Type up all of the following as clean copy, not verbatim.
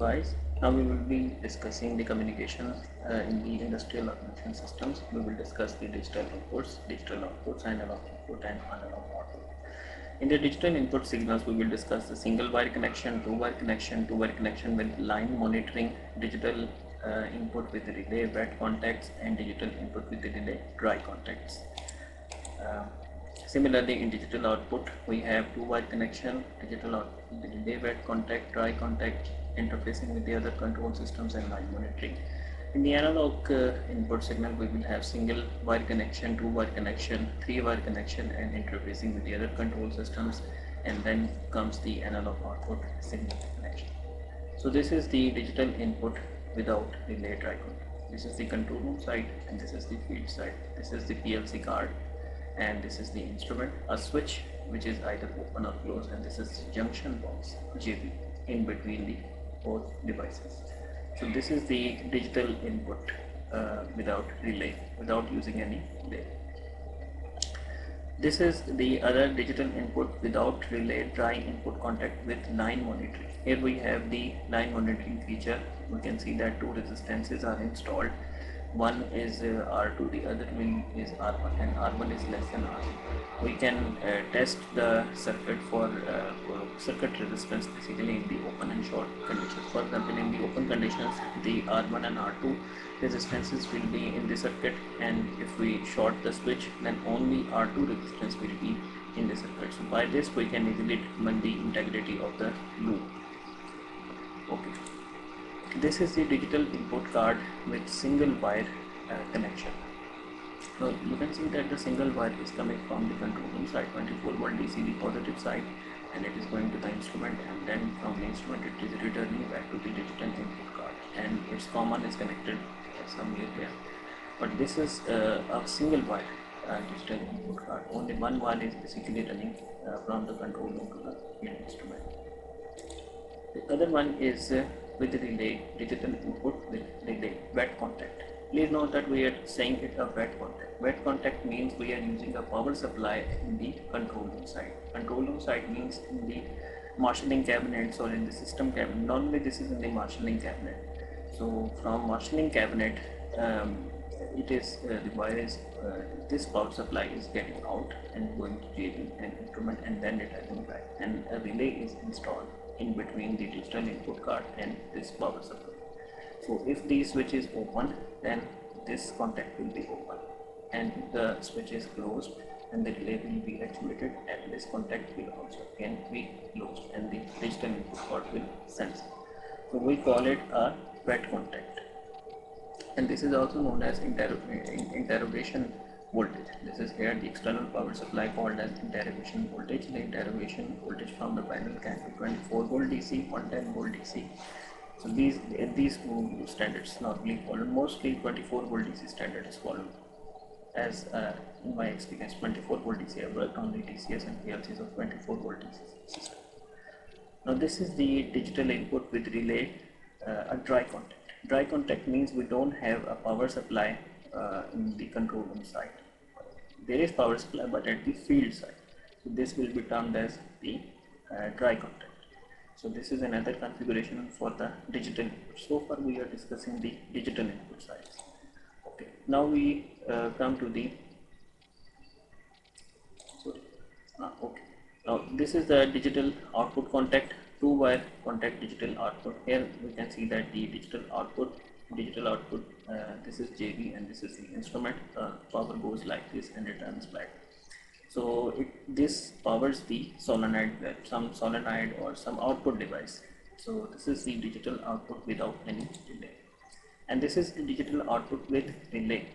Guys, now we will be discussing the communication in the industrial automation systems. We will discuss the digital inputs, digital outputs, analog input and analog output. In the digital input signals, we will discuss the single wire connection, two wire connection with line monitoring, digital input with relay wet contacts, and digital input with the relay dry contacts. Uh, Similarly, in digital output, we have two-wire connection, digital output, relay wet contact, dry contact, interfacing with the other control systems and line monitoring. In the analog input signal, we will have single wire connection, two-wire connection, three-wire connection, and interfacing with the other control systems. And then comes the analog output signal connection. So this is the digital input without relay dry contact. This is the control room side, and this is the field side. This is the PLC card, and this is the instrument, a switch which is either open or closed, and this is junction box JB in between the both devices. So this is the digital input without relay, without using any relay. This is the other digital input without relay dry input contact with line monitoring. Here we have the line monitoring feature. We can see that two resistances are installed. One is R2, the other one is R1, and R1 is less than R2. We can test the circuit for circuit resistance basically in the open and short conditions. For example, in the open conditions, the R1 and R2 resistances will be in the circuit, and if we short the switch, then only R2 resistance will be in the circuit. So by this we can easily determine the integrity of the loop. Okay. This is the digital input card with single wire connection. So you can see that the single wire is coming from the control room side, 24 volt DC, the positive side, and it is going to the instrument, and then from the instrument it is returning back to the digital input card, and its common is connected somewhere there. But this is a single wire digital input card. Only one wire is basically running from the control room to the field instrument. The other one is with relay, digital input with relay wet contact. Please note that we are saying it a wet contact. Wet contact means we are using a power supply in the control room side. Control room side means in the marshalling cabinets or in the system cabinet. Normally this is in the marshalling cabinet. So from marshalling cabinet, it is the wire is this power supply is getting out and going to JB and instrument, and then it is back, and a relay is installed in between the digital input card and this power supply. So if the switch is open, then this contact will be open, and if the switch is closed, then the relay will be activated, and this contact will also again be closed, and the digital input card will sense. So we call it a wet contact, and this is also known as interrogation voltage. This is here the external power supply called as interrogation voltage. The interrogation voltage from the panel can be 24 volt DC, 110 volt DC. So these two standards normally followed. Mostly 24 volt DC standard is followed. As in my experience, 24 volt DC, I worked on the DCS and PLCs of 24 volt DC system. Now this is the digital input with relay, a dry contact. Dry contact means we don't have a power supply in the control room side. There is power supply, but at the field side. So this will be termed as the dry contact. So this is another configuration for the digital input. So far we are discussing the digital input sides. Okay. Now we come to the okay. Now this is the digital output contact, two wire contact digital output. Here we can see that the digital output, this is JB and this is the instrument. Power goes like this and returns back. So this powers the solenoid, some solenoid or some output device. So this is the digital output without any relay, and this is the digital output with relay.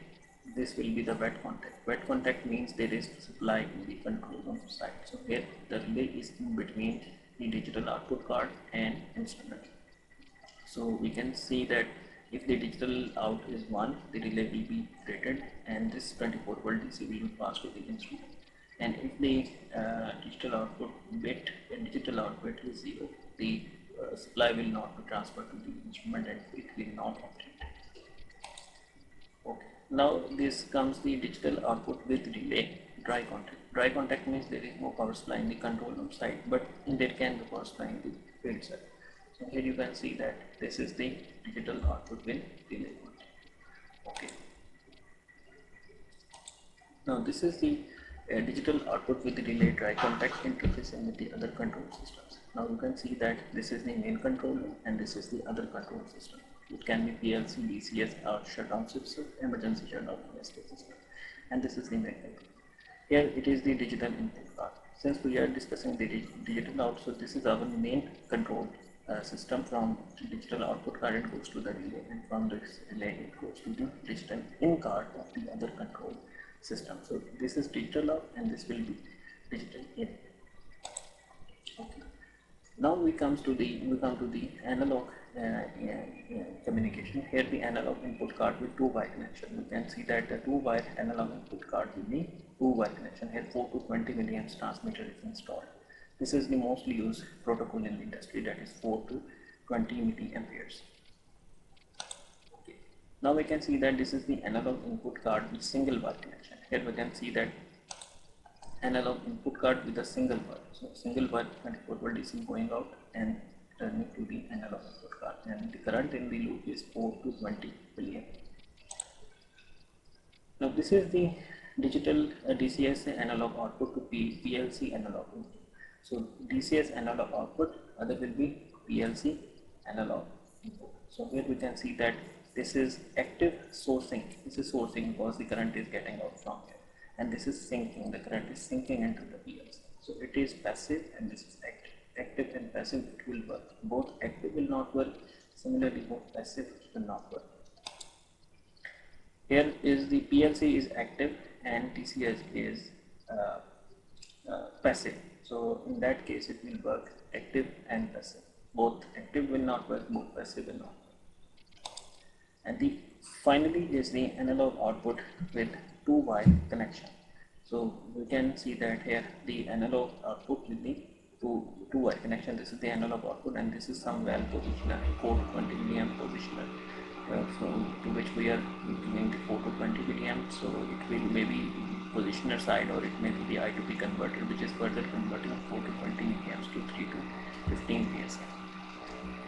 This will be the wet contact. Wet contact means there is supply in the control room side. So here the relay is in between the digital output card and instrument. So we can see that if the digital out is 1, the relay will be rated, and this 24 volt DC will be passed to the instrument. And if the digital output bit and digital output is 0, the supply will not be transferred to the instrument and it will not operate. Okay. Now this comes the digital output with relay dry contact. Dry contact means there is no power supply in the control room side, but there can be power supply in the field side. So here you can see that this is the digital output with relay contact. Okay. Now this is the digital output with the relay dry contact interfacing with the other control systems. Now you can see that this is the main controller and this is the other control system. It can be PLC, DCS or shutdown system, emergency shutdown ESD system, and this is the main control. Here it is the digital input card. Since we are discussing the digital out, so this is our main control system. From digital output card it goes to the relay, and from this relay it goes to the digital in card of the other control system. So this is digital out and this will be digital in. Okay. Now we come to the analog communication. Here the analog input card with 2-wire connection. You can see that the 2-wire analog input card will be 2-wire connection. Here 4 to 20 milliamps transmitter is installed. This is the mostly used protocol in the industry, that is 4 to 20 milliamperes. Okay. Now we can see that this is the analog input card with single wire connection. Here we can see that analog input card with a single wire. So single wire 24 volt DC going out and turning to the analog input card, and the current in the loop is 4 to 20 milliamp. Now this is the digital DCS analog output to PLC analog input. So DCS analog output, other will be PLC analog input. So here we can see that this is active sourcing. This is sourcing because the current is getting out from here, and this is sinking. The current is sinking into the PLC. So it is passive and this is active. Active and passive it will work. Both active will not work. Similarly, both passive will not work. Here is the PLC is active and DCS is passive. So in that case it will work active and passive. Both active will not work, both passive will not work. And the finally is the analog output with 2-wire connection. So we can see that here the analog output with the 2-wire connection. This is the analog output and this is some valve positioner, 4 to 20 milliamp positioner. So to which we are doing the 4 to 20 milliamp. So it will maybe positioner side or it may be the I2P converter, which is further converting 4 to 20 milliamps to 3 to 15 psi.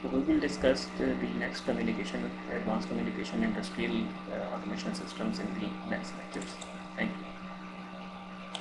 So we will discuss the next communication, advanced communication industrial automation systems in the next lectures. Thank you.